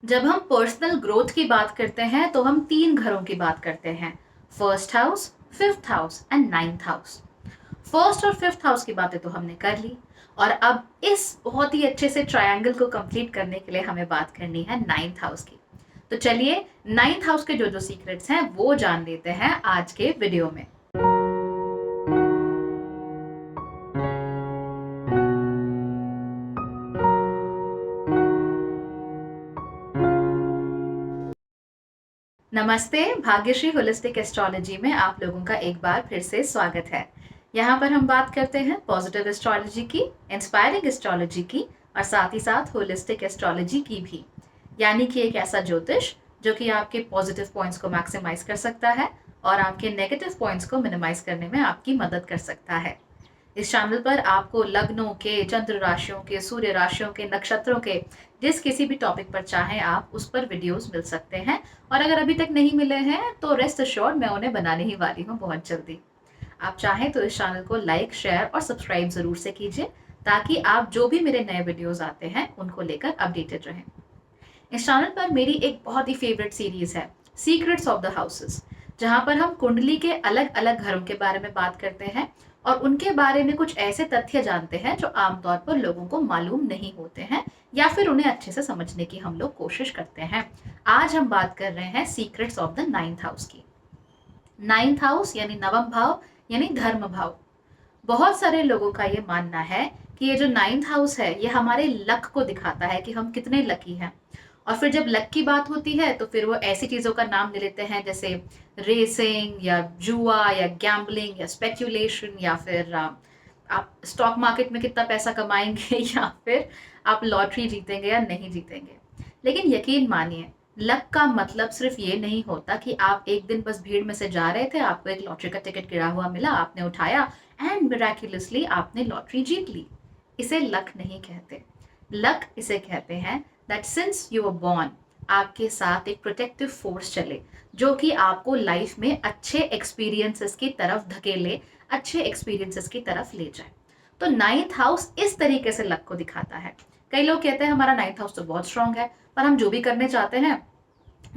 जब हम personal growth की बात करते हैं तो हम तीन घरों की बात करते हैं। First house, fifth house and ninth house. First और फिफ्थ हाउस की बातें तो हमने कर ली और अब इस बहुत ही अच्छे से ट्रायंगल को कंप्लीट करने के लिए हमें बात करनी है नाइन्थ हाउस की। तो चलिए नाइन्थ हाउस के जो जो सीक्रेट्स हैं वो जान लेते हैं आज के वीडियो में। नमस्ते, भाग्यश्री होलिस्टिक एस्ट्रोलॉजी में आप लोगों का एक बार फिर से स्वागत है। यहाँ पर हम बात करते हैं पॉजिटिव एस्ट्रोलॉजी की, इंस्पायरिंग एस्ट्रोलॉजी की और साथ ही साथ होलिस्टिक एस्ट्रोलॉजी की भी। यानी कि एक ऐसा ज्योतिष जो कि आपके पॉजिटिव पॉइंट्स को मैक्सिमाइज कर सकता है और आपके नेगेटिव पॉइंट्स को मिनिमाइज करने में आपकी मदद कर सकता है। इस चैनल पर आपको लग्नों के, चंद्र राशियों के, सूर्य राशियों के, नक्षत्रों के जिस किसी भी टॉपिक पर चाहें आप उस पर वीडियोस मिल सकते हैं। और अगर अभी तक नहीं मिले हैं तो रेस्ट अश्योर्ड मैं उन्हें बनाने ही वाली हूँ बहुत जल्दी। आप चाहें तो इस चैनल को लाइक, शेयर और सब्सक्राइब जरूर से कीजिए ताकि आप जो भी मेरे नए वीडियोस आते हैं उनको लेकर अपडेटेड रहें। इस चैनल पर मेरी एक बहुत ही फेवरेट सीरीज है सीक्रेट्स ऑफ द हाउसेस, जहां पर हम कुंडली के अलग अलग घरों के बारे में बात करते हैं और उनके बारे में कुछ ऐसे तथ्य जानते हैं जो आमतौर पर लोगों को मालूम नहीं होते हैं या फिर उन्हें अच्छे से समझने की हम लोग कोशिश करते हैं। आज हम बात कर रहे हैं secrets of the ninth house की। नाइन्थ हाउस यानी नवम भाव यानी धर्म भाव। बहुत सारे लोगों का ये मानना है कि ये जो नाइन्थ हाउस है ये हमारे लक को दिखाता है कि हम कितने लकी हैं। और फिर जब लक की बात होती है तो फिर वो ऐसी चीजों का नाम ले लेते हैं जैसे रेसिंग या जुआ या गैम्बलिंग या स्पेक्यूलेशन या फिर आप स्टॉक मार्केट में कितना पैसा कमाएंगे या फिर आप लॉटरी जीतेंगे या नहीं जीतेंगे। लेकिन यकीन मानिए, लक का मतलब सिर्फ ये नहीं होता कि आप एक दिन बस भीड़ में से जा रहे थे, आपको एक लॉटरी का टिकट गिरा हुआ मिला, आपने उठाया एंड मिराक्युलसली आपने लॉटरी जीत ली। इसे लक नहीं कहते। लक इसे कहते हैं that since you were born आपके साथ एक प्रोटेक्टिव फोर्स चले जो कि आपको लाइफ में अच्छे एक्सपीरियंसेस की तरफ धकेले, अच्छे एक्सपीरियंसेस की तरफ ले जाए। तो नाइन्थ हाउस इस तरीके से लक को दिखाता है। कई लोग कहते हैं हमारा नाइन्थ हाउस तो बहुत स्ट्रांग है, पर हम जो भी करने चाहते हैं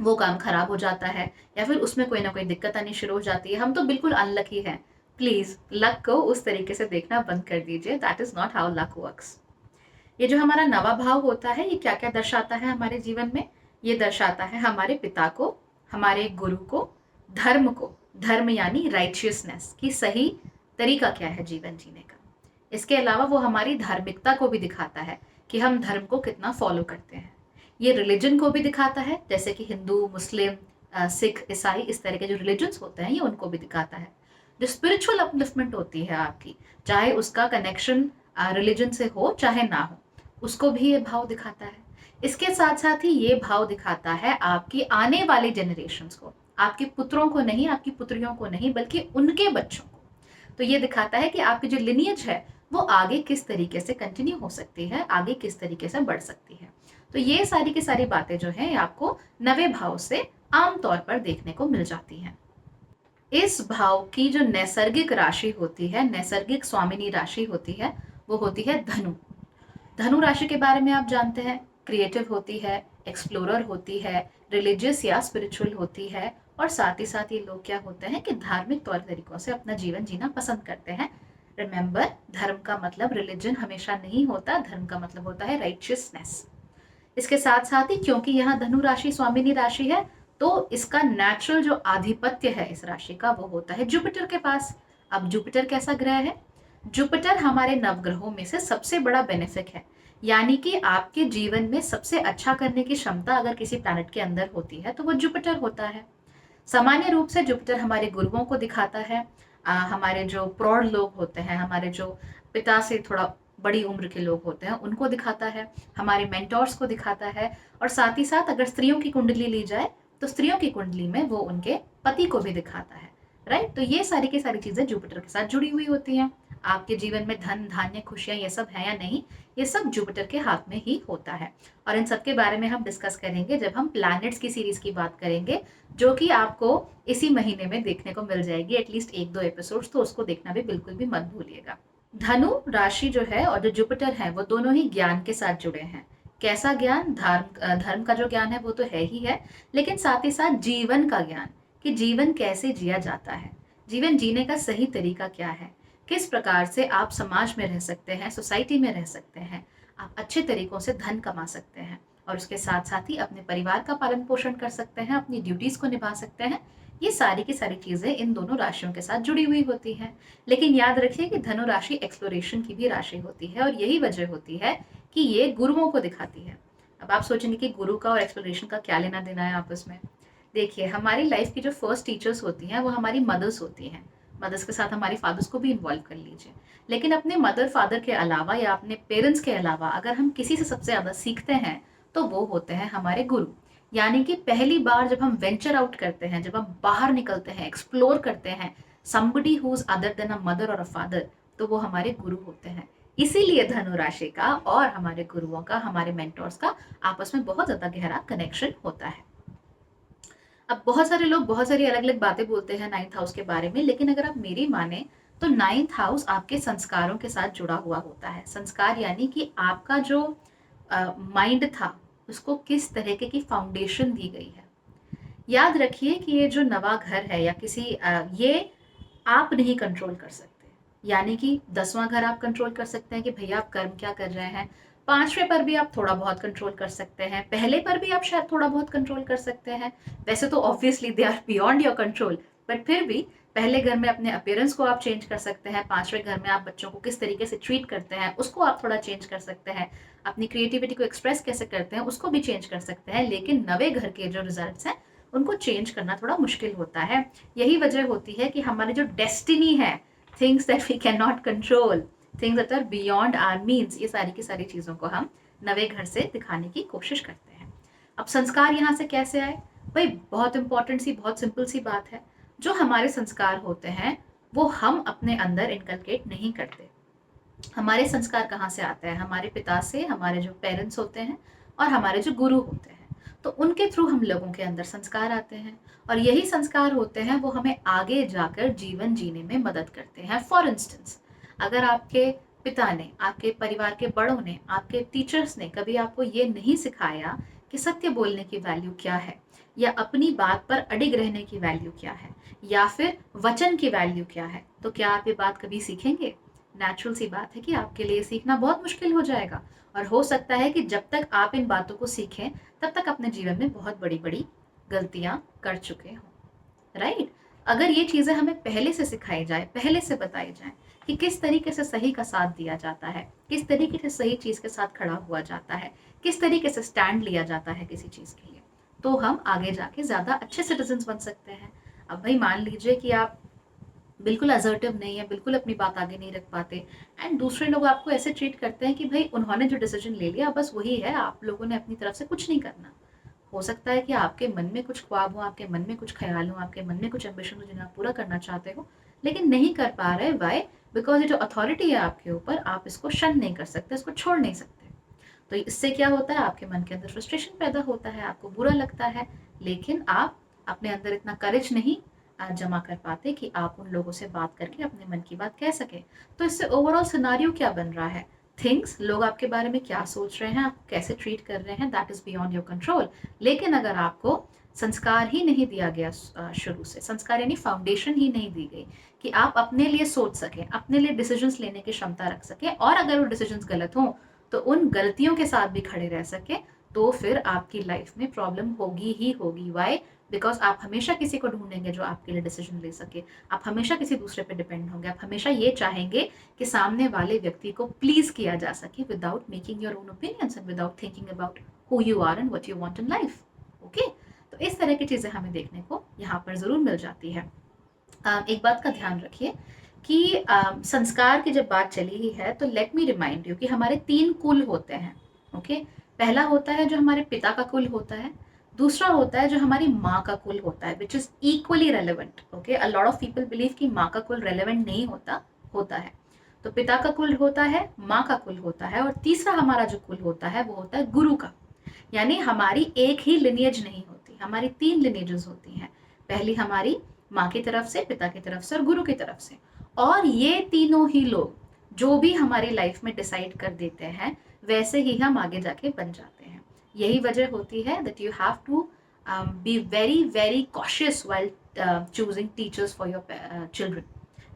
वो काम खराब हो जाता है या फिर उसमें कोई ना कोई दिक्कत आनी शुरू हो जाती है, हम तो बिल्कुल अनलकी हैं। प्लीज लक को उस तरीके से देखना बंद कर दीजिए। That is not how luck works. ये जो हमारा नवा भाव होता है ये क्या क्या दर्शाता है हमारे जीवन में? ये दर्शाता है हमारे पिता को, हमारे गुरु को, धर्म को। धर्म यानी राइचियसनेस की सही तरीका क्या है जीवन जीने का। इसके अलावा वो हमारी धार्मिकता को भी दिखाता है कि हम धर्म को कितना फॉलो करते हैं। ये रिलीजन को भी दिखाता है, जैसे कि हिंदू, मुस्लिम, सिख, ईसाई, इस तरह के जो रिलीजन्स होते हैं ये उनको भी दिखाता है। जो स्पिरिचुअल अपलिफ्टमेंट होती है आपकी, चाहे उसका कनेक्शन रिलीजन से हो चाहे ना हो, उसको भी ये भाव दिखाता है। इसके साथ साथ ही ये भाव दिखाता है आपकी आने वाले जनरेशन्स को, आपके पुत्रों को नहीं, आपकी पुत्रियों को नहीं, बल्कि उनके बच्चों को। तो ये दिखाता है कि आपकी जो लिनियज है वो आगे किस तरीके से कंटिन्यू हो सकती है, आगे किस तरीके से बढ़ सकती है। तो ये सारी की सारी बातें जो है आपको नवे भाव से आमतौर पर देखने को मिल जाती हैं। इस भाव की जो नैसर्गिक राशि होती है, नैसर्गिक स्वामिनी राशि होती है, वो होती है धनु। धनु राशि के बारे में आप जानते हैं, क्रिएटिव होती है, एक्सप्लोरर होती है, रिलीजियस या स्पिरिचुअल होती है और साथ ही साथ ये लोग क्या होते हैं कि धार्मिक तौर तरीकों से अपना जीवन जीना पसंद करते हैं। रिमेंबर, धर्म का मतलब रिलीजन हमेशा नहीं होता, धर्म का मतलब होता है राइचियसनेस। इसके साथ साथ ही क्योंकि यहाँ धनु राशि स्वामिनी राशि है तो इसका नेचुरल जो आधिपत्य है इस राशि का वो होता है जुपिटर के पास। अब जुपिटर कैसा ग्रह है? जुपिटर हमारे नवग्रहों में से सबसे बड़ा बेनिफिक है। यानी कि आपके जीवन में सबसे अच्छा करने की क्षमता अगर किसी प्लैनेट के अंदर होती है तो वो जुपिटर होता है। सामान्य रूप से जुपिटर हमारे गुरुओं को दिखाता है, हमारे जो प्रौढ़ लोग होते हैं, हमारे जो पिता से थोड़ा बड़ी उम्र के लोग होते हैं उनको दिखाता है, हमारे मेंटोर्स को दिखाता है और साथ ही साथ अगर स्त्रियों की कुंडली ली जाए तो स्त्रियों की कुंडली में वो उनके पति को भी दिखाता है। राइट, तो ये सारी की सारी चीजें जुपिटर के साथ जुड़ी हुई होती हैं। आपके जीवन में धन, धान्य, खुशियां ये सब है या नहीं, ये सब जुपिटर के हाथ में ही होता है। और इन सब के बारे में हम डिस्कस करेंगे जब हम प्लैनेट्स की सीरीज की बात करेंगे, जो कि आपको इसी महीने में देखने को मिल जाएगी, एटलीस्ट एक दो एपिसोड्स, तो उसको देखना भी बिल्कुल भी मत भूलिएगा। धनु राशि जो है और जो जुपिटर है वो दोनों ही ज्ञान के साथ जुड़े हैं। कैसा ज्ञान? धर्म का जो ज्ञान है वो तो है ही है, लेकिन साथ ही साथ जीवन का ज्ञान, कि जीवन कैसे जिया जाता है, जीवन जीने का सही तरीका क्या है, किस प्रकार से आप समाज में रह सकते हैं, सोसाइटी में रह सकते हैं, आप अच्छे तरीकों से धन कमा सकते हैं और उसके साथ साथ ही अपने परिवार का पालन पोषण कर सकते हैं, अपनी ड्यूटीज को निभा सकते हैं। ये सारी की सारी चीजें इन दोनों राशियों के साथ जुड़ी हुई होती हैं। लेकिन याद रखिए कि धनु राशि एक्सप्लोरेशन की भी राशि होती है और यही वजह होती है कि ये गुरुओं को दिखाती है। अब आप सोचेंगे कि गुरु का और एक्सप्लोरेशन का क्या लेना देना है आपस में। देखिए, हमारी लाइफ की जो फर्स्ट टीचर्स होती हैं वो हमारी मदर्स होती हैं। मदर्स के साथ हमारी फादर्स को भी इन्वॉल्व कर लीजिए। लेकिन अपने मदर फादर के अलावा या अपने पेरेंट्स के अलावा अगर हम किसी से सबसे ज़्यादा सीखते हैं तो वो होते हैं हमारे गुरु। यानी कि पहली बार जब हम वेंचर आउट करते हैं, जब हम बाहर निकलते हैं, एक्सप्लोर करते हैं somebody who is other than a mother और अ फादर, तो वो हमारे गुरु होते हैं। इसीलिए धनु राशि का और हमारे गुरुओं का, हमारे मेंटोर्स का आपस में बहुत ज्यादा गहरा कनेक्शन होता है। अब बहुत सारे लोग बहुत सारी अलग अलग बातें बोलते हैं नाइन्थ हाउस के बारे में, लेकिन अगर आप मेरी माने तो नाइन्थ हाउस आपके संस्कारों के साथ जुड़ा हुआ होता है। संस्कार यानी कि आपका जो माइंड था उसको किस तरीके की फाउंडेशन दी गई है। याद रखिए कि ये जो नवा घर है या किसी ये आप नहीं कंट्रोल कर सकते। यानी कि 10वां घर आप कंट्रोल कर सकते हैं कि भैया आप कर्म क्या कर रहे हैं, 5वें पर भी आप थोड़ा बहुत कंट्रोल कर सकते हैं, पहले पर भी आप शायद थोड़ा बहुत कंट्रोल कर सकते हैं। वैसे तो obviously they are beyond your control, but फिर भी पहले घर में अपने अपीयरेंस को आप चेंज कर सकते हैं, 5वें घर में आप बच्चों को किस तरीके से ट्रीट करते हैं उसको आप थोड़ा चेंज कर सकते हैं, अपनी क्रिएटिविटी को एक्सप्रेस कैसे करते हैं उसको भी चेंज कर सकते हैं। लेकिन नवे घर के जो रिजल्ट्स हैं उनको चेंज करना थोड़ा मुश्किल होता है। यही वजह होती है कि हमारी जो डेस्टिनी है, things that we can not control, things that are beyond our means, ये सारी की सारी चीज़ों को हम नवे घर से दिखाने की कोशिश करते हैं। अब संस्कार यहाँ से कैसे आए? भाई बहुत इंपॉर्टेंट सी, बहुत सिंपल सी बात है। जो हमारे संस्कार होते हैं वो हम अपने अंदर इनकलकेट नहीं करते। हमारे संस्कार कहाँ से आते हैं? हमारे पिता से, हमारे जो पेरेंट्स होते हैं और हमारे जो गुरु होते हैं, तो उनके थ्रू हम लोगों के अंदर संस्कार आते हैं और यही संस्कार होते हैं वो हमें आगे जाकर जीवन जीने में मदद करते हैं। फॉर इंस्टेंस, अगर आपके पिता ने, आपके परिवार के बड़ों ने, आपके टीचर्स ने कभी आपको ये नहीं सिखाया कि सत्य बोलने की वैल्यू क्या है, या अपनी बात पर अडिग रहने की वैल्यू क्या है, या फिर वचन की वैल्यू क्या है, तो क्या आप ये बात कभी सीखेंगे? नेचुरल सी बात है कि आपके लिए सीखना बहुत मुश्किल हो जाएगा और हो सकता है कि जब तक आप इन बातों को सीखें तब तक अपने जीवन में बहुत बड़ी बड़ी गलतियां कर चुके हों। राइट? अगर ये चीजें हमें पहले से सिखाई जाए, पहले से बताई जाए कि किस तरीके से सही का साथ दिया जाता है, किस तरीके से सही चीज के साथ खड़ा हुआ जाता है, किस तरीके से स्टैंड लिया जाता है किसी चीज के लिए, तो हम आगे जाके ज्यादा अच्छे सिटीजन बन सकते हैं। अब भाई मान लीजिए कि आप बिल्कुल असर्टिव नहीं है, बिल्कुल अपनी बात आगे नहीं रख पाते एंड दूसरे लोग आपको ऐसे ट्रीट करते हैं कि भाई उन्होंने जो डिसीजन ले लिया बस वही है, आप लोगों ने अपनी तरफ से कुछ नहीं करना। हो सकता है कि आपके मन में कुछ ख्वाब हो, आपके मन में कुछ ख्याल हो, आपके मन में कुछ एम्बिशन हो जिन्हें आप पूरा करना चाहते हो लेकिन नहीं कर पा रहे। वाई? बिकॉज ये जो अथॉरिटी है आपके ऊपर, आप इसको शन नहीं कर सकते, इसको छोड़ नहीं सकते। तो इससे क्या होता है? आपके मन के अंदर फ्रस्ट्रेशन पैदा होता है, आपको बुरा लगता है, लेकिन आप अपने अंदर इतना करेज नहीं जमा कर पाते कि आप उन लोगों से बात करके अपने मन की बात कह सके। तो इससे ओवरऑल सिनारियो क्या बन रहा है? थिंग्स, लोग आपके बारे में क्या सोच रहे हैं, आप कैसे ट्रीट कर रहे हैं, that is beyond your control. लेकिन अगर आपको संस्कार ही नहीं दिया गया, शुरू से संस्कार यानी फाउंडेशन ही नहीं दी गई कि आप अपने लिए सोच सकें, अपने लिए डिसीजंस लेने की क्षमता रख सकें, और अगर वो डिसीजंस गलत हों तो उन गलतियों के साथ भी खड़े रह सके, तो फिर आपकी लाइफ में प्रॉब्लम होगी ही होगी। वाई? बिकॉज आप हमेशा किसी को ढूंढेंगे जो आपके लिए डिसीजन ले सके, आप हमेशा किसी दूसरे पे डिपेंड होंगे, आप हमेशा ये चाहेंगे कि सामने वाले व्यक्ति को प्लीज किया जा सके without making your own opinions and without thinking about who you are and what you want in life. Okay, तो इस तरह की चीजें हमें देखने को यहाँ पर जरूर मिल जाती है। एक बात का ध्यान रखिए कि संस्कार की जब बात चली ही है तो लेट मी रिमाइंड यू कि हमारे 3 कुल होते हैं। ओके, पहला होता है जो हमारे पिता का कुल होता है, दूसरा होता है जो हमारी माँ का कुल होता है, which is equally relevant. Okay, a lot of people believe कि माँ का कुल रेलिवेंट नहीं होता, होता है। तो पिता का कुल होता है, माँ का कुल होता है, और तीसरा हमारा जो कुल होता है वो होता है गुरु का। यानी हमारी एक ही लिनियज नहीं होती, हमारी 3 लिनियजेस होती हैं। पहली हमारी माँ की तरफ से, पिता की तरफ से और गुरु की तरफ से। और ये तीनों ही लोग जो भी हमारी लाइफ में डिसाइड कर देते हैं वैसे ही हम आगे जाके बन जाते हैं। यही वजह होती है that you have to be very very cautious while choosing teachers for your children.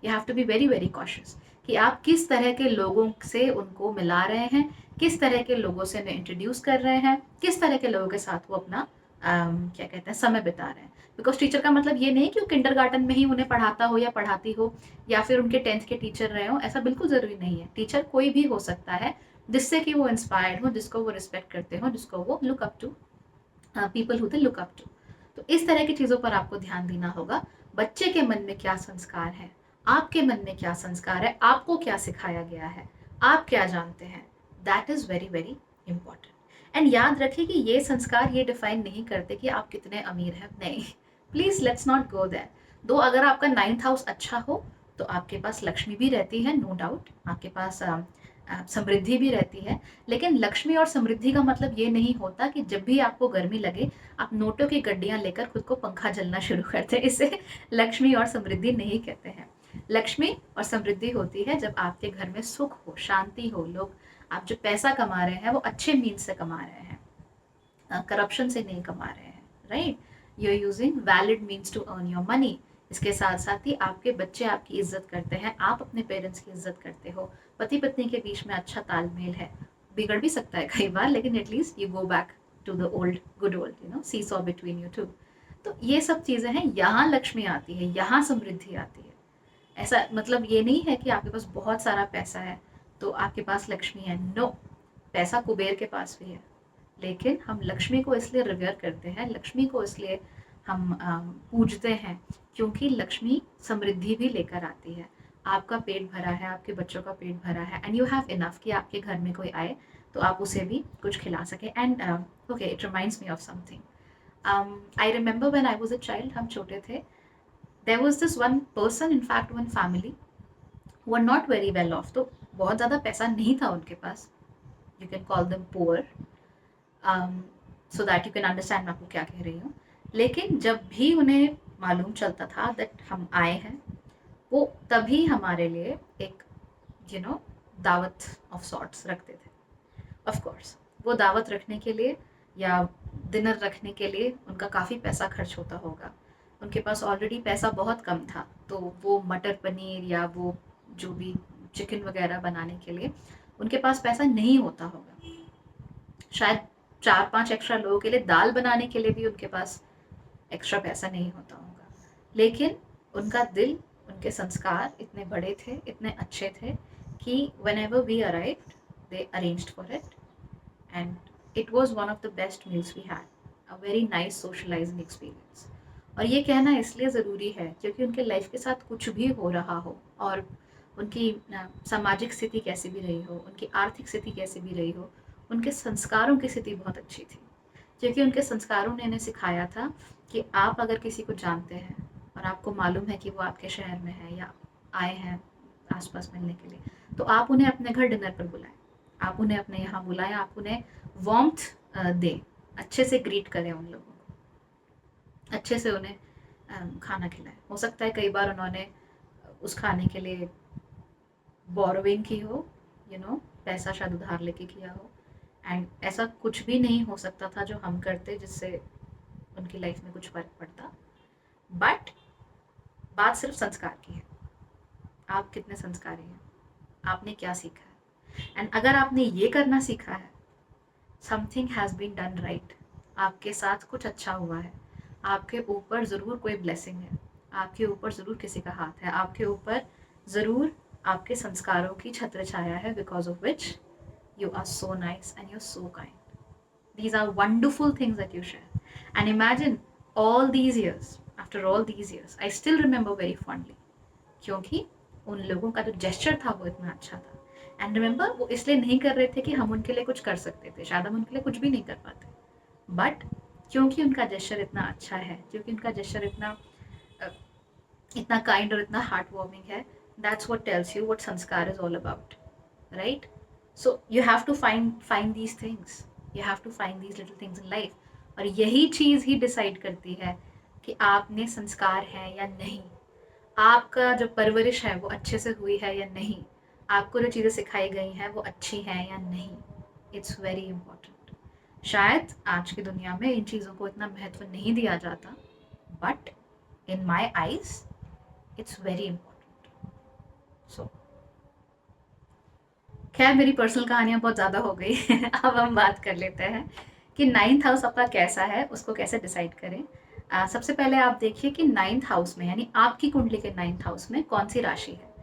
You have to be very very cautious कि आप किस तरह के लोगों से उनको मिला रहे हैं, किस तरह के लोगों से उन्हें इंट्रोड्यूस कर रहे हैं, किस तरह के लोगों के साथ वो अपना क्या कहते हैं समय बिता रहे हैं। बिकॉज टीचर का मतलब ये नहीं कि वो किंडरगार्टन में ही उन्हें पढ़ाता हो या पढ़ाती हो, या फिर उनके 10th के टीचर रहे हो, ऐसा बिल्कुल ज़रूरी नहीं है। टीचर कोई भी हो सकता है जिससे कि वो इंस्पायर्ड हो, जिसको वो रिस्पेक्ट करते हो, जिसको वो look up to, people who they look up to. तो इस तरह की चीज़ों पर आपको ध्यान देना होगा। बच्चे के मन में क्या संस्कार है, आपके मन में क्या संस्कार है, आपको क्या सिखाया गया है, आप क्या जानते हैं, that is very very important. And याद रखिए कि ये संस्कार ये डिफाइन नहीं करते कि आप कितने अमीर हैं, नहीं, please let's not go there. दो अगर आपका 9th हाउस अच्छा हो तो आपके पास लक्ष्मी भी रहती है, नो डाउट, आपके पास समृद्धि भी रहती है। लेकिन लक्ष्मी और समृद्धि का मतलब ये नहीं होता कि जब भी आपको गर्मी लगे आप नोटों की गड्डियां लेकर खुद को पंखा जलना शुरू करते हैं। इसे लक्ष्मी और समृद्धि नहीं कहते हैं। लक्ष्मी और समृद्धि होती है जब आपके घर में सुख हो, शांति हो, लोग, आप जो पैसा कमा रहे हैं वो अच्छे मीन्स से कमा रहे हैं, करप्शन से नहीं कमा रहे हैं, right. You are using valid means to earn your money. इसके साथ साथ ही आपके बच्चे आपकी इज्जत करते हैं, आप अपने पेरेंट्स की इज्जत करते हो, पति पत्नी के बीच में अच्छा तालमेल है। बिगड़ भी सकता है कई बार, लेकिन at least you go back to the old good old seesaw between you two. तो ये सब चीज़ें हैं, यहाँ लक्ष्मी आती है, यहाँ समृद्धि आती है। ऐसा मतलब ये नहीं है कि आपके पास बहुत सारा पैसा है तो आपके पास लक्ष्मी है, नो। पैसा कुबेर के पास भी है, लेकिन हम लक्ष्मी को इसलिए रिवेयर करते हैं, लक्ष्मी को इसलिए हम पूजते हैं क्योंकि लक्ष्मी समृद्धि भी लेकर आती है। आपका पेट भरा है, आपके बच्चों का पेट भरा है, एंड यू हैव इनफ कि आपके घर में कोई आए तो आप उसे भी कुछ खिला सके। And okay, it reminds me of something. I remember when I was a child, हम छोटे थे, there was this one person, in fact one family, were not very well off, तो बहुत ज़्यादा पैसा नहीं था उनके पास, you can call them poor, so that you can understand मैं आपको क्या कह रही हूँ। लेकिन जब भी उन्हें मालूम चलता था दैट हम आए हैं, वो तभी हमारे लिए एक दावत ऑफ सॉर्ट्स रखते थे। ऑफ कोर्स वो दावत रखने के लिए या डिनर रखने के लिए उनका काफ़ी पैसा खर्च होता होगा। उनके पास ऑलरेडी पैसा बहुत कम था, तो वो मटर पनीर या वो जो भी चिकन वगैरह बनाने के लिए उनके पास पैसा नहीं होता होगा। शायद 4-5 एक्स्ट्रा लोगों के लिए दाल बनाने के लिए भी उनके पास एक्स्ट्रा पैसा नहीं होता होगा। लेकिन उनका दिल, उनके संस्कार इतने बड़े थे, इतने अच्छे थे कि whenever we arrived, they arranged for it, and it was one of the best meals we had, a very nice socializing experience। और ये कहना इसलिए ज़रूरी है क्योंकि उनके लाइफ के साथ कुछ भी हो रहा हो और उनकी सामाजिक स्थिति कैसी भी रही हो, उनकी आर्थिक स्थिति कैसी भी रही हो, उनके संस्कारों की स्थिति बहुत अच्छी थी। क्योंकि उनके संस्कारों ने इन्हें सिखाया था कि आप अगर किसी को जानते हैं और आपको मालूम है कि वो आपके शहर में है या आए हैं आसपास मिलने के लिए, तो आप उन्हें अपने घर डिनर पर बुलाएं, आप उन्हें अपने यहाँ बुलाएं, आप उन्हें वार्मथ दें, अच्छे से ग्रीट करें उन लोगों को, अच्छे से उन्हें खाना खिलाएं। हो सकता है कई बार उन्होंने उस खाने के लिए बोरोइंग की हो, पैसा शायद उधार लेके किया हो, एंड ऐसा कुछ भी नहीं हो सकता था जो हम करते जिससे उनकी लाइफ में कुछ फ़र्क पड़ता। बट बात सिर्फ संस्कार की है, आप कितने संस्कारी हैं, आपने क्या सीखा है। एंड अगर आपने ये करना सीखा है, something has been done right, आपके साथ कुछ अच्छा हुआ है, आपके ऊपर ज़रूर कोई ब्लेसिंग है, आपके ऊपर ज़रूर किसी का हाथ है, आपके ऊपर ज़रूर आपके संस्कारों की छत्र छाया है, because of which you are so nice and you're so kind. These are wonderful things that you share. And imagine all these years, after all these years, I still remember very fondly. क्योंकि उन लोगों का जो gesture था वो इतना अच्छा था। एंड रिमेंबर, वो इसलिए नहीं कर रहे थे कि हम उनके लिए कुछ कर सकते थे, शायद हम उनके लिए कुछ भी नहीं कर पाते, बट क्योंकि उनका जेस्चर इतना अच्छा है, क्योंकि उनका जेस्चर इतना काइंड और इतना हार्ट वार्मिंग है, that's what tells you what sanskar is all about, right. So you have to find these things, you have to find these little things in life। और यही चीज़ ही डिसाइड करती है कि आप में संस्कार है या नहीं, आपका जो परवरिश है वो अच्छे से हुई है या नहीं, आपको जो चीज़ें सिखाई गई हैं वो अच्छी हैं या नहीं। It's very important. शायद आज की दुनिया में इन चीज़ों को इतना महत्व नहीं दिया जाता, but in my eyes it's very important. So खैर, मेरी पर्सनल कहानियाँ बहुत ज़्यादा हो गई अब हम बात कर लेते हैं कि नाइन्थ हाउस आपका कैसा है, उसको कैसे डिसाइड करें। सबसे पहले आप देखिए कि नाइन्थ हाउस में, यानी आपकी कुंडली के नाइन्थ हाउस में कौन सी राशि है।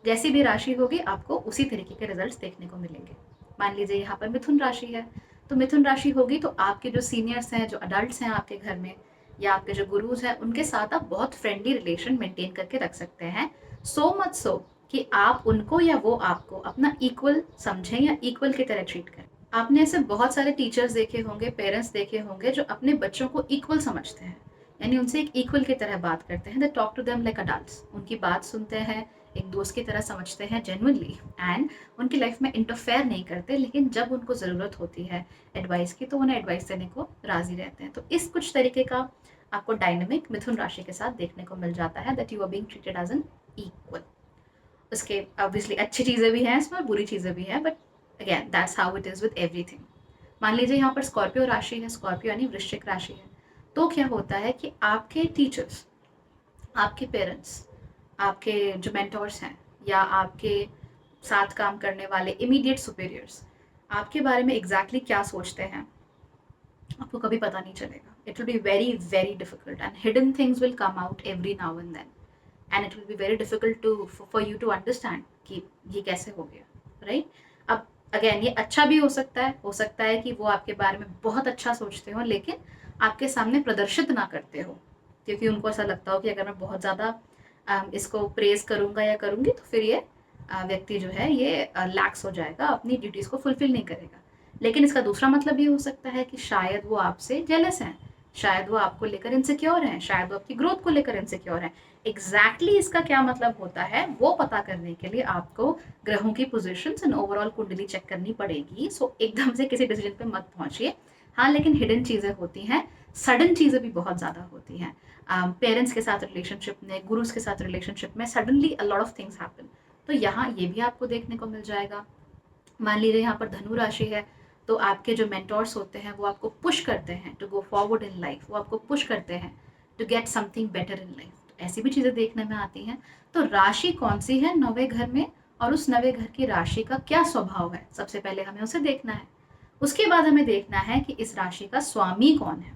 जैसी भी राशि होगी आपको उसी तरीके के रिजल्ट्स देखने को मिलेंगे। मान लीजिए यहाँ पर मिथुन राशि है, तो मिथुन राशि होगी तो आपके जो सीनियर्स हैं, जो अडल्ट हैं आपके घर में, या आपके जो गुरुज हैं, उनके साथ आप बहुत फ्रेंडली रिलेशन मेंटेन करके रख सकते हैं। सो मच सो कि आप उनको या वो आपको अपना इक्वल समझें या इक्वल की तरह ट्रीट करें। आपने ऐसे बहुत सारे टीचर्स देखे होंगे, पेरेंट्स देखे होंगे जो अपने बच्चों को इक्वल समझते हैं, यानी उनसे एक इक्वल की तरह बात करते हैं। They talk to them like adults, उनकी बात सुनते हैं, एक दोस्त की तरह समझते हैं जेन्युइनली, एंड उनकी लाइफ में इंटरफेयर नहीं करते, लेकिन जब उनको ज़रूरत होती है एडवाइस की तो उन्हें एडवाइस देने को राजी रहते हैं। तो इस कुछ तरीके का आपको डायनेमिक मिथुन राशि के साथ देखने को मिल जाता है, that you are being treated as an equal. उसके ऑब्वियसली अच्छी चीज़ें भी हैं इसमें, बुरी चीज़ें भी हैं, but again that's how it is with everything. मान लीजिए यहाँ पर स्कॉर्पियो राशि है, स्कॉर्पियो यानी वृश्चिक राशि है, तो क्या होता है कि आपके टीचर्स, आपके पेरेंट्स, आपके जो मेंटोर्स हैं, या आपके साथ काम करने वाले इमीडिएट सुपीरियर्स आपके बारे में एग्जैक्टली क्या सोचते हैं आपको कभी पता नहीं चलेगा। It will be very very difficult, and hidden things will come out every now and then, and it will be very difficult to for you to understand कि ये कैसे हो गया, राइट। अब अगेन ये अच्छा भी हो सकता है कि वो आपके बारे में बहुत अच्छा सोचते हो, लेकिन आपके सामने प्रदर्शित ना करते हो, क्योंकि उनको ऐसा लगता हो कि अगर मैं बहुत ज़्यादा इसको प्रेज करूँगा या करूँगी तो फिर ये व्यक्ति जो है ये लैक्स हो जाएगा, अपनी ड्यूटीज़ को फुलफिल नहीं करेगा। लेकिन इसका दूसरा मतलब ये हो सकता है कि शायद वो आपसे जेलस हैं, शायद वो आपको लेकर इनसिक्योर हैं, शायद वो आपकी ग्रोथ को लेकर इनसिक्योर हैं। एग्जैक्टली इसका क्या मतलब होता है वो पता करने के लिए आपको ग्रहों की पोजीशंस एंड ओवरऑल कुंडली चेक करनी पड़ेगी। सो एकदम से किसी डिसीजन पे मत पहुंचिए। हाँ, लेकिन हिडन चीज़ें होती हैं, सडन चीज़ें भी बहुत ज़्यादा होती हैं। पेरेंट्स के साथ रिलेशनशिप में, गुरुज के साथ रिलेशनशिप में suddenly a lot of things happen, तो यहाँ ये भी आपको देखने को मिल जाएगा। मान लीजिए यहाँ पर धनु राशि है, तो आपके जो मेंटोर्स होते हैं वो आपको पुश करते हैं to go forward in life, वो आपको पुश करते हैं to get something better in life. तो ऐसी भी चीज़ें देखने में आती हैं। तो राशि कौन सी है नौवें घर में, और उस नवे घर की राशि का क्या स्वभाव है, सबसे पहले हमें उसे देखना है। उसके बाद हमें देखना है कि इस राशि का स्वामी कौन है।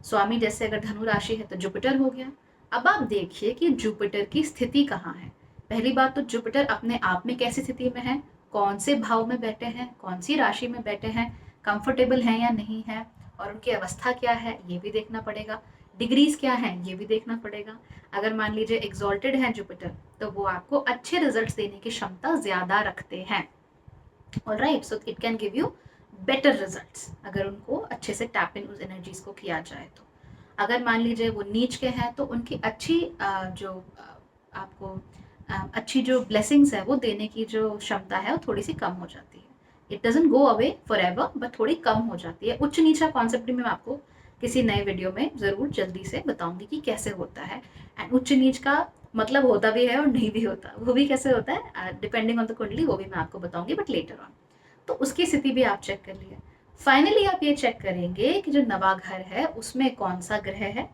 स्वामी जैसे अगर धनु राशि है तो जुपिटर हो गया। अब आप देखिए कि जुपिटर की स्थिति कहाँ है। पहली बात तो जुपिटर अपने आप में कैसी स्थिति में है, कौन से भाव में बैठे हैं, कौन सी राशि में बैठे हैं, कंफर्टेबल हैं या नहीं है, और उनकी अवस्था क्या है ये भी देखना पड़ेगा। डिग्रीज क्या है ये भी देखना पड़ेगा। अगर मान लीजिए एग्जॉल्टेड है जुपिटर, तो वो आपको अच्छे रिजल्ट्स देने की क्षमता ज्यादा रखते हैं। Alright, so it can give you better results अगर उनको अच्छे से टैप इन उस एनर्जीज को किया जाए तो। अगर मान लीजिए वो नीच के हैं तो उनकी अच्छी आपको अच्छी जो ब्लेसिंग्स है वो देने की जो क्षमता है वो थोड़ी सी कम हो जाती है। It doesn't go away for ever, but थोड़ी कम हो जाती है। उच्च नीचा कॉन्सेप्ट भी मैं आपको किसी नए वीडियो में ज़रूर जल्दी से बताऊंगी कि कैसे होता है। एंड उच्च नीच का मतलब होता भी है और नहीं भी होता, वो भी कैसे होता है डिपेंडिंग ऑन द कुंडली, वो भी मैं आपको बताऊंगी बट लेटर ऑन। तो उसकी स्थिति भी आप चेक कर लिए। फाइनली आप ये चेक करेंगे कि जो नवा घर है उसमें कौन सा ग्रह है,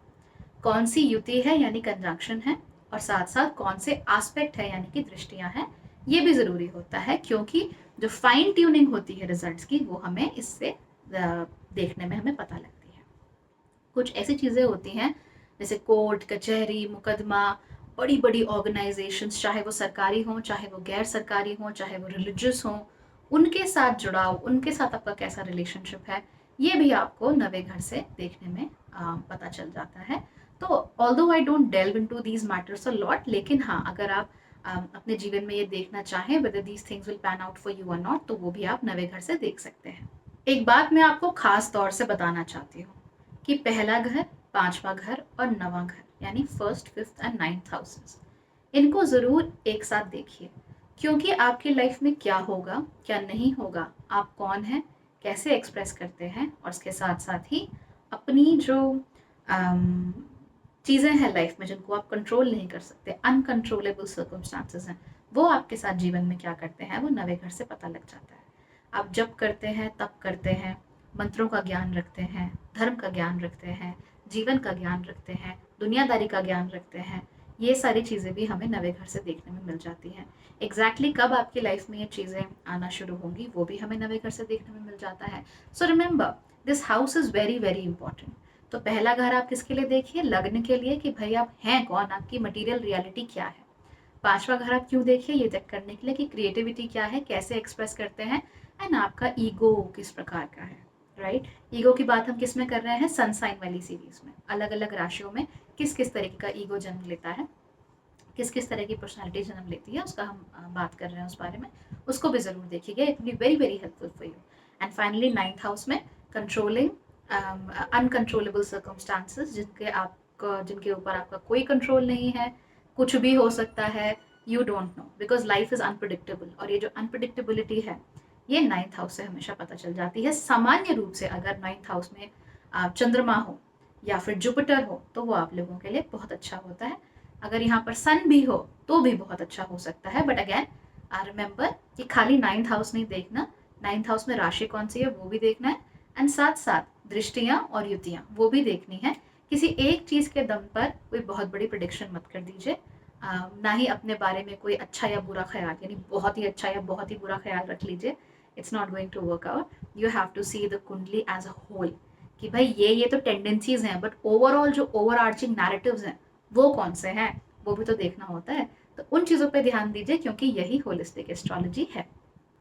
कौन सी युति है यानी कंजंक्शन है, और साथ साथ कौन से एस्पेक्ट है यानी कि दृष्टियां हैं। ये भी जरूरी होता है, क्योंकि जो फाइन ट्यूनिंग होती है रिजल्ट्स की वो हमें इससे देखने में हमें पता लगती है। कुछ ऐसी चीज़ें होती हैं जैसे कोर्ट कचहरी मुकदमा, बड़ी बड़ी ऑर्गेनाइजेशंस, चाहे वो सरकारी हों चाहे वो गैर सरकारी हों चाहे वो रिलीजियस हों, उनके साथ जुड़ाव, उनके साथ आपका कैसा रिलेशनशिप है, ये भी आपको नवे घर से देखने में पता चल जाता है। तो although I don't delve into these matters a lot, लेकिन हाँ, अगर आप अपने जीवन में ये देखना चाहें whether these things will pan out for you और नॉट, तो वो भी आप नवे घर से देख सकते हैं। एक बात मैं आपको खास तौर से बताना चाहती हूँ कि पहला घर, पांचवा घर और नवा घर यानी first, fifth and ninth houses, इनको जरूर एक साथ देखिए, क्योंकि आपकी लाइफ में क्या होगा क्या नहीं होगा, आप कौन हैं, कैसे एक्सप्रेस करते हैं, और उसके साथ साथ ही अपनी जो चीज़ें हैं लाइफ में जिनको आप कंट्रोल नहीं कर सकते, अनकंट्रोलेबल सर्कमस्टांसेस हैं, वो आपके साथ जीवन में क्या करते हैं वो नवे घर से पता लग जाता है। आप जप करते हैं, तप करते हैं, मंत्रों का ज्ञान रखते हैं, धर्म का ज्ञान रखते हैं, जीवन का ज्ञान रखते हैं, दुनियादारी का ज्ञान रखते हैं, ये सारी चीज़ें भी हमें नवे घर से देखने में मिल जाती हैं। एग्जैक्टली कब आपकी लाइफ में ये चीज़ें आना शुरू होंगी वो भी हमें नवे घर से देखने में मिल जाता है। So remember, this house is very very important. तो पहला घर आप किसके लिए देखिए? लग्न के लिए, कि भाई आप हैं कौन, आपकी मटीरियल रियलिटी क्या है। पांचवा घर आप क्यों देखिए? ये चेक करने के लिए कि क्रिएटिविटी क्या है, कैसे एक्सप्रेस करते हैं, एंड आपका ईगो किस प्रकार का है, राइट। ईगो की बात हम किस में कर रहे हैं? सन साइन वाली सीरीज में, अलग अलग राशियों में किस किस तरीके का ईगो जन्म लेता है, किस किस तरह की पर्सनालिटी जन्म लेती है, उसका हम बात कर रहे हैं उस बारे में। उसको भी जरूर देखिएगा, it will be very very helpful for you. And finally ninth house में कंट्रोलिंग अनकंट्रोलेबल सर्कमस्टांसेस, जिनके ऊपर आपका कोई कंट्रोल नहीं है, कुछ भी हो सकता है, you don't know, because life is unpredictable. और ये जो अनप्रडिक्टेबिलिटी है ये नाइन्थ हाउस से हमेशा पता चल जाती है। सामान्य रूप से अगर नाइन्थ हाउस में चंद्रमा हो या फिर जुपिटर हो तो वो आप लोगों के लिए बहुत अच्छा होता है। अगर यहाँ पर सन भी हो तो भी बहुत अच्छा हो सकता है। बट अगेन रिमेंबर कि खाली नाइन्थ हाउस नहीं देखना, नाइन्थ हाउस में राशि कौन सी है वो भी देखना है, एंड साथ साथ दृष्टियां और युतियां वो भी देखनी है। किसी एक चीज के दम पर कोई बहुत बड़ी प्रिडिक्शन मत कर दीजिए। ना ही अपने बारे में कोई अच्छा या बुरा ख्याल, यानी बहुत ही अच्छा या बहुत ही बुरा ख्याल रख लीजिए। It's not going to work out. You have to see the kundli as a whole, कि भाई ये तो टेंडेंसीज हैं, बट ओवरऑल जो ओवर आर्चिंग नैरेटिव्स हैं वो कौन से हैं वो भी तो देखना होता है। तो उन चीज़ों पे ध्यान दीजिए, क्योंकि यही होलिस्टिक एस्ट्रोलॉजी है।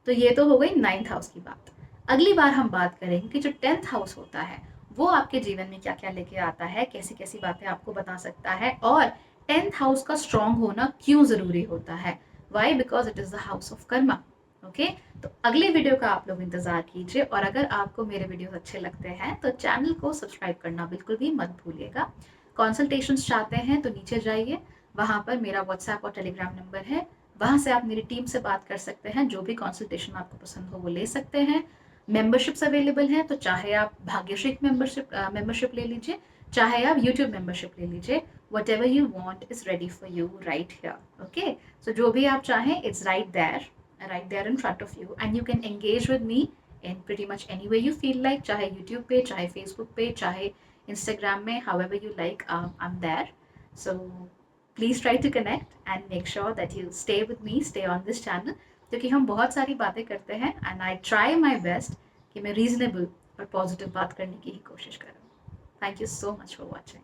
तो ये तो हो गई नाइन्थ हाउस की बात। अगली बार हम बात करेंगे कि जो 10th हाउस होता है वो आपके जीवन में क्या क्या लेके आता है, कैसी कैसी बातें आपको बता सकता है, और 10th हाउस का स्ट्रांग होना क्यों जरूरी होता है। Why? Because it is the house of karma. Okay, तो अगले वीडियो का आप लोग इंतजार कीजिए। और अगर आपको मेरे वीडियोस अच्छे लगते हैं तो चैनल को सब्सक्राइब करना बिल्कुल भी मत भूलिएगा। कंसल्टेशंस चाहते हैं तो नीचे जाइए, वहां पर मेरा व्हाट्सएप और टेलीग्राम नंबर है, वहां से आप मेरी टीम से बात कर सकते हैं। जो भी कंसल्टेशन आपको पसंद हो वो ले सकते हैं। मेंबरशिप्स अवेलेबल हैं, तो चाहे आप भाग्यश्री मेंबरशिप ले लीजिए, चाहे आप यूट्यूब मेंबरशिप ले लीजिए। Whatever you want is ready for you right here. Okay, so जो भी आप चाहें it's right there in front of you, and you can engage with me in pretty much any way you feel like, चाहे YouTube पे, चाहे Facebook पे, चाहे Instagram में, however you like, I'm there. So please try to connect and make sure that you stay with me, stay on this channel, क्योंकि हम बहुत सारी बातें करते हैं and I try my best कि मैं reasonable और positive बात करने की ही कोशिश करूँ। Thank you so much for watching.